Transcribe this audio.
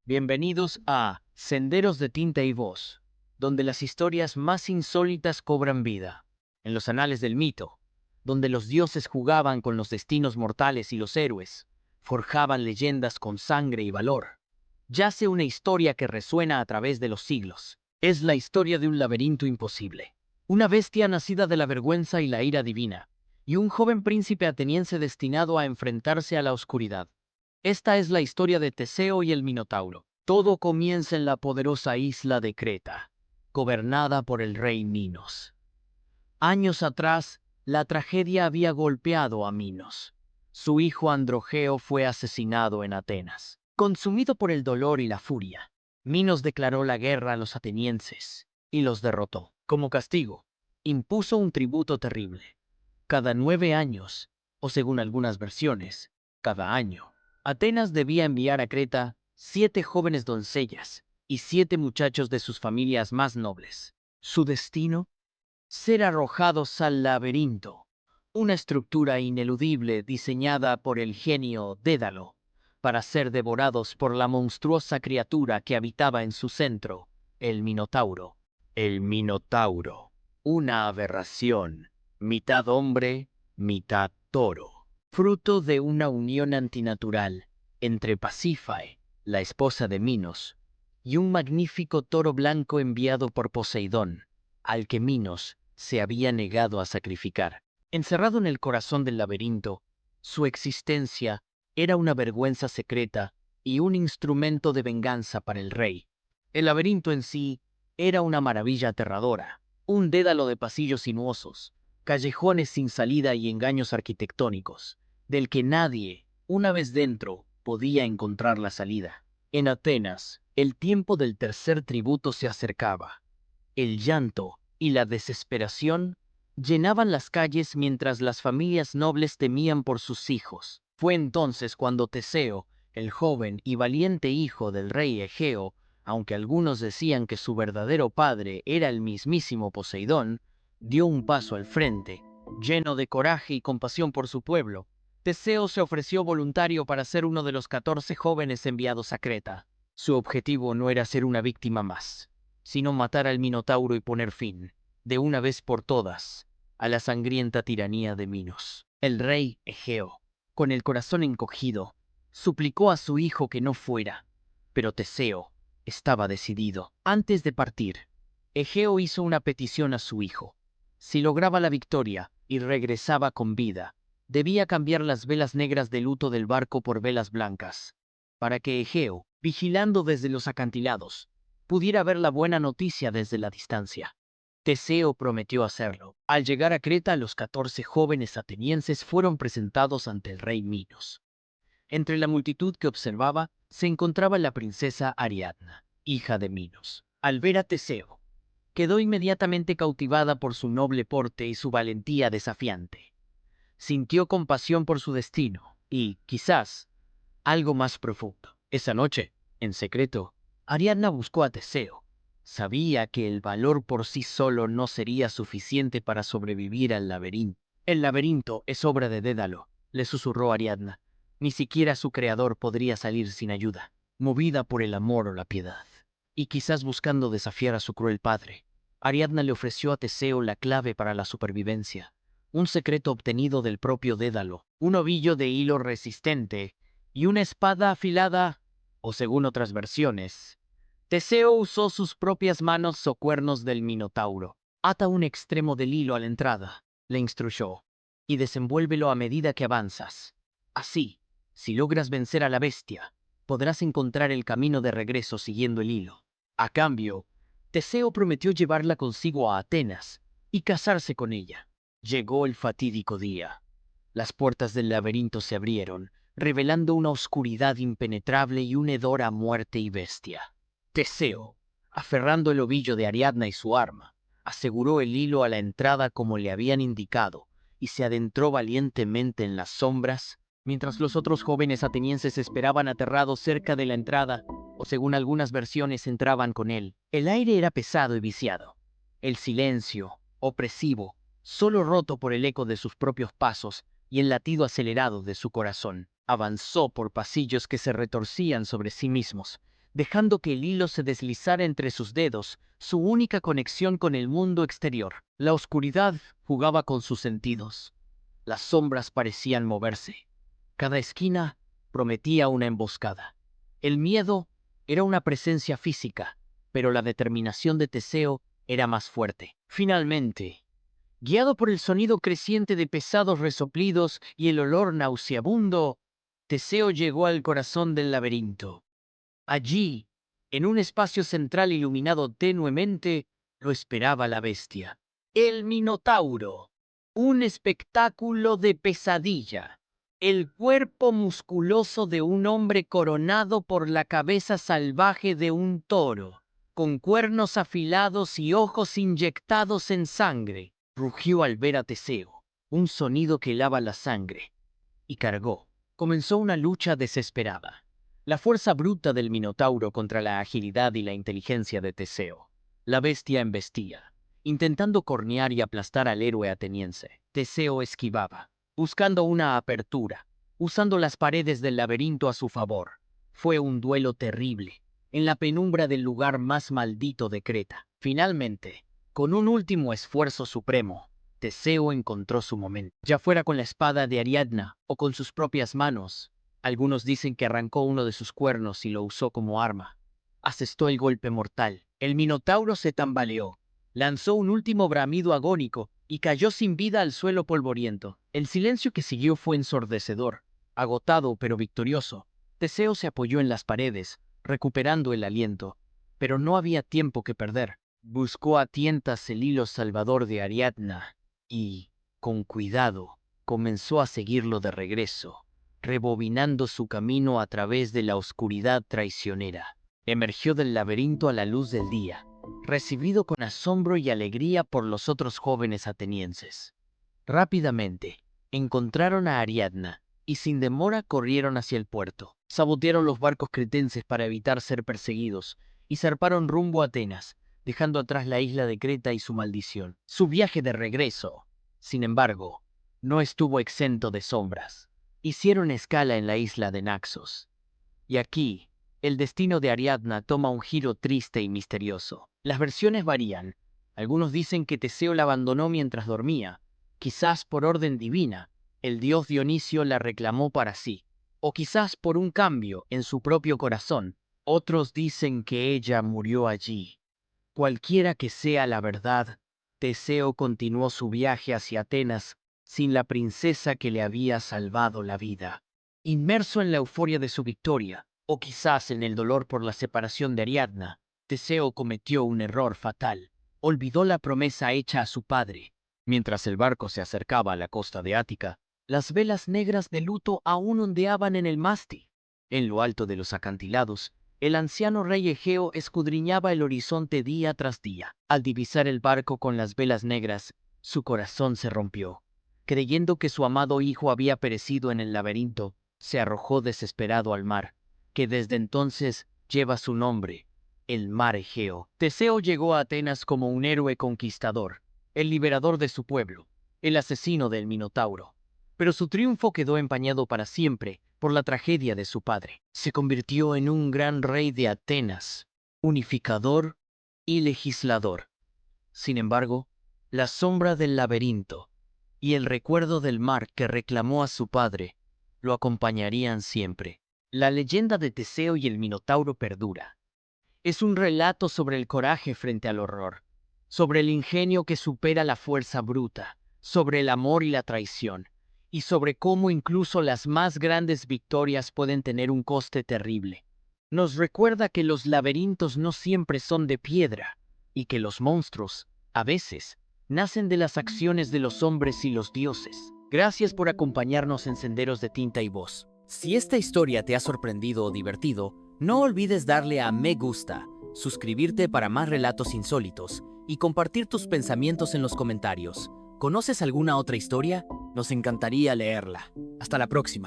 Bienvenidos a Senderos de Tinta y Voz, donde las historias más insólitas cobran vida. En los anales del mito, donde los dioses jugaban con los destinos mortales y los héroes forjaban leyendas con sangre y valor, yace una historia que resuena a través de los siglos. Es la historia de un laberinto imposible. Una bestia nacida de la vergüenza y la ira divina, y un joven príncipe ateniense destinado a enfrentarse a la oscuridad. Esta es la historia de Teseo y el Minotauro. Todo comienza en la poderosa isla de Creta, gobernada por el rey Minos. Años atrás, la tragedia había golpeado a Minos. Su hijo Androgeo fue asesinado en Atenas. Consumido por el dolor y la furia, Minos declaró la guerra a los atenienses y los derrotó. Como castigo, impuso un tributo terrible. Cada 9 años, o según algunas versiones, cada año, Atenas debía enviar a Creta 7 jóvenes doncellas y 7 muchachos de sus familias más nobles. Su destino: ser arrojados al laberinto, una estructura ineludible diseñada por el genio Dédalo, para ser devorados por la monstruosa criatura que habitaba en su centro, el Minotauro. El Minotauro, una aberración, mitad hombre, mitad toro, fruto de una unión antinatural entre Pasífae, la esposa de Minos, y un magnífico toro blanco enviado por Poseidón, al que Minos se había negado a sacrificar. Encerrado en el corazón del laberinto, su existencia era una vergüenza secreta y un instrumento de venganza para el rey. El laberinto en sí era una maravilla aterradora, un dédalo de pasillos sinuosos, callejones sin salida y engaños arquitectónicos, del que nadie, una vez dentro, podía encontrar la salida. En Atenas, el tiempo del tercer tributo se acercaba. El llanto y la desesperación llenaban las calles mientras las familias nobles temían por sus hijos. Fue entonces cuando Teseo, el joven y valiente hijo del rey Egeo, aunque algunos decían que su verdadero padre era el mismísimo Poseidón, dio un paso al frente. Lleno de coraje y compasión por su pueblo, Teseo se ofreció voluntario para ser uno de los 14 jóvenes enviados a Creta. Su objetivo no era ser una víctima más, sino matar al Minotauro y poner fin, de una vez por todas, a la sangrienta tiranía de Minos. El rey Egeo, con el corazón encogido, suplicó a su hijo que no fuera, pero Teseo estaba decidido. Antes de partir, Egeo hizo una petición a su hijo. Si lograba la victoria y regresaba con vida, debía cambiar las velas negras de luto del barco por velas blancas, para que Egeo, vigilando desde los acantilados, pudiera ver la buena noticia desde la distancia. Teseo prometió hacerlo. Al llegar a Creta, los 14 jóvenes atenienses fueron presentados ante el rey Minos. Entre la multitud que observaba se encontraba la princesa Ariadna, hija de Minos. Al ver a Teseo, quedó inmediatamente cautivada por su noble porte y su valentía desafiante. Sintió compasión por su destino y, quizás, algo más profundo. Esa noche, en secreto, Ariadna buscó a Teseo. Sabía que el valor por sí solo no sería suficiente para sobrevivir al laberinto. El laberinto es obra de Dédalo, le susurró Ariadna. Ni siquiera su creador podría salir sin ayuda, movida por el amor o la piedad. Y quizás buscando desafiar a su cruel padre, Ariadna le ofreció a Teseo la clave para la supervivencia, un secreto obtenido del propio Dédalo, un ovillo de hilo resistente y una espada afilada, o según otras versiones, Teseo usó sus propias manos o cuernos del Minotauro. Ata un extremo del hilo a la entrada, le instruyó, y desenvuélvelo a medida que avanzas. Así, si logras vencer a la bestia, podrás encontrar el camino de regreso siguiendo el hilo. A cambio, Teseo prometió llevarla consigo a Atenas y casarse con ella. Llegó el fatídico día. Las puertas del laberinto se abrieron, revelando una oscuridad impenetrable y un hedor a muerte y bestia. Teseo, aferrando el ovillo de Ariadna y su arma, aseguró el hilo a la entrada como le habían indicado y se adentró valientemente en las sombras, mientras los otros jóvenes atenienses esperaban aterrados cerca de la entrada, o según algunas versiones entraban con él. El aire era pesado y viciado. El silencio, opresivo, solo roto por el eco de sus propios pasos y el latido acelerado de su corazón. Avanzó por pasillos que se retorcían sobre sí mismos, dejando que el hilo se deslizara entre sus dedos, su única conexión con el mundo exterior. La oscuridad jugaba con sus sentidos. Las sombras parecían moverse. Cada esquina prometía una emboscada. El miedo era una presencia física, pero la determinación de Teseo era más fuerte. Finalmente, guiado por el sonido creciente de pesados resoplidos y el olor nauseabundo, Teseo llegó al corazón del laberinto. Allí, en un espacio central iluminado tenuemente, lo esperaba la bestia. El Minotauro. Un espectáculo de pesadilla. El cuerpo musculoso de un hombre coronado por la cabeza salvaje de un toro, con cuernos afilados y ojos inyectados en sangre. Rugió al ver a Teseo, un sonido que helaba la sangre, y cargó. Comenzó una lucha desesperada. La fuerza bruta del Minotauro contra la agilidad y la inteligencia de Teseo. La bestia embestía, intentando cornear y aplastar al héroe ateniense. Teseo esquivaba, buscando una apertura, usando las paredes del laberinto a su favor. Fue un duelo terrible, en la penumbra del lugar más maldito de Creta. Finalmente, con un último esfuerzo supremo, Teseo encontró su momento. Ya fuera con la espada de Ariadna o con sus propias manos, algunos dicen que arrancó uno de sus cuernos y lo usó como arma. Asestó el golpe mortal. El Minotauro se tambaleó, lanzó un último bramido agónico y cayó sin vida al suelo polvoriento. El silencio que siguió fue ensordecedor. Agotado pero victorioso, Teseo se apoyó en las paredes, recuperando el aliento. Pero no había tiempo que perder. Buscó a tientas el hilo salvador de Ariadna y, con cuidado, comenzó a seguirlo de regreso, rebobinando su camino a través de la oscuridad traicionera. Emergió del laberinto a la luz del día, recibido con asombro y alegría por los otros jóvenes atenienses. Rápidamente, encontraron a Ariadna y sin demora corrieron hacia el puerto. Sabotearon los barcos cretenses para evitar ser perseguidos y zarparon rumbo a Atenas, dejando atrás la isla de Creta y su maldición. Su viaje de regreso, sin embargo, no estuvo exento de sombras. Hicieron escala en la isla de Naxos. Y aquí, el destino de Ariadna toma un giro triste y misterioso. Las versiones varían. Algunos dicen que Teseo la abandonó mientras dormía. Quizás por orden divina, el dios Dionisio la reclamó para sí. O quizás por un cambio en su propio corazón. Otros dicen que ella murió allí. Cualquiera que sea la verdad, Teseo continuó su viaje hacia Atenas sin la princesa que le había salvado la vida. Inmerso en la euforia de su victoria, o quizás en el dolor por la separación de Ariadna, Teseo cometió un error fatal. Olvidó la promesa hecha a su padre. Mientras el barco se acercaba a la costa de Ática, las velas negras de luto aún ondeaban en el mástil. En lo alto de los acantilados, el anciano rey Egeo escudriñaba el horizonte día tras día. Al divisar el barco con las velas negras, su corazón se rompió. Creyendo que su amado hijo había perecido en el laberinto, se arrojó desesperado al mar, que desde entonces lleva su nombre, el mar Egeo. Teseo llegó a Atenas como un héroe conquistador, el liberador de su pueblo, el asesino del Minotauro. Pero su triunfo quedó empañado para siempre por la tragedia de su padre. Se convirtió en un gran rey de Atenas, unificador y legislador. Sin embargo, la sombra del laberinto y el recuerdo del mar que reclamó a su padre lo acompañarían siempre. La leyenda de Teseo y el Minotauro perdura. Es un relato sobre el coraje frente al horror, sobre el ingenio que supera la fuerza bruta, sobre el amor y la traición, y sobre cómo incluso las más grandes victorias pueden tener un coste terrible. Nos recuerda que los laberintos no siempre son de piedra, y que los monstruos, a veces, nacen de las acciones de los hombres y los dioses. Gracias por acompañarnos en Senderos de Tinta y Voz. Si esta historia te ha sorprendido o divertido, no olvides darle a me gusta, suscribirte para más relatos insólitos y compartir tus pensamientos en los comentarios. ¿Conoces alguna otra historia? Nos encantaría leerla. Hasta la próxima.